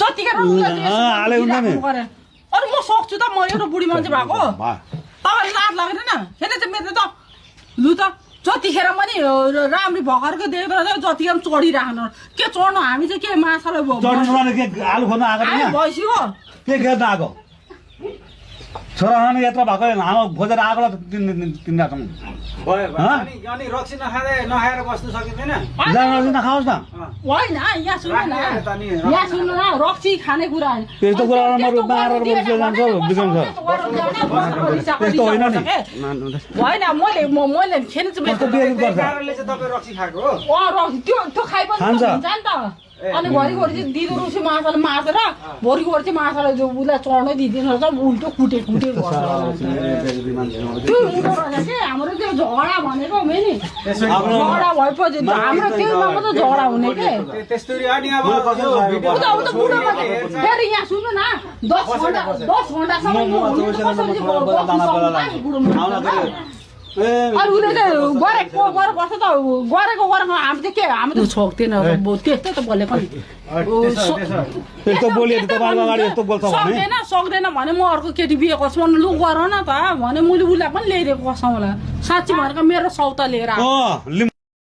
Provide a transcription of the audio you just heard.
जतिखेर हाले हुन्छ नि अरू म सक्छु त म एउटा बुढी मान्छे भएको तपाईँले लाज लाग्दैन हेर्नु चाहिँ मेरो त लु त जतिखेर पनि राम्री भर्खरको देख्दा जतिखेर चढिराख्नु के चढ्नु हामी चाहिँ के माछालाई आलु खोज्न आएको भइसक्यो के खेल्न आएको छोरा यत्रो भएको हाम्रो खोजेर आएको तिनीहरूसँग अनि रक्सी नखाएर बस्नु सकिँदैन नखाओस् न होइन यहाँ सुन्नु न रक्सी खाने कुरा होइन त्यस्तो कुरा होइन मैले खेल्नु त्यो खाइ पनि हुन्छ नि त अनि घरिघरि चाहिँ दिदो रुसी माछाले मासेर भोलिघरि चाहिँ माछालाई उसलाई चढ्नै दिँदैन रहेछ उल्टो कुटे गर्छ त्यो हुँदो रहेछ कि हाम्रो त्यो झगडा भनेको मेन झगडा भएपछि हाम्रो त्योमा मात्रै झगडा हुने के फेरि यहाँ सुन्नु न 10 घन्टासम्म अरूले चाहिँ गरेको गर्छ त गरेको हामी चाहिँ के हामी त छोक्दैन त्यस्तै त बोलेको नि सक्दैन भने म अर्को केटी बिहे गर्छु लु गर न त भने मैले उसलाई पनि ल्याइदिएको कसौँला साँच्ची भनेको मेरो सौता लिएर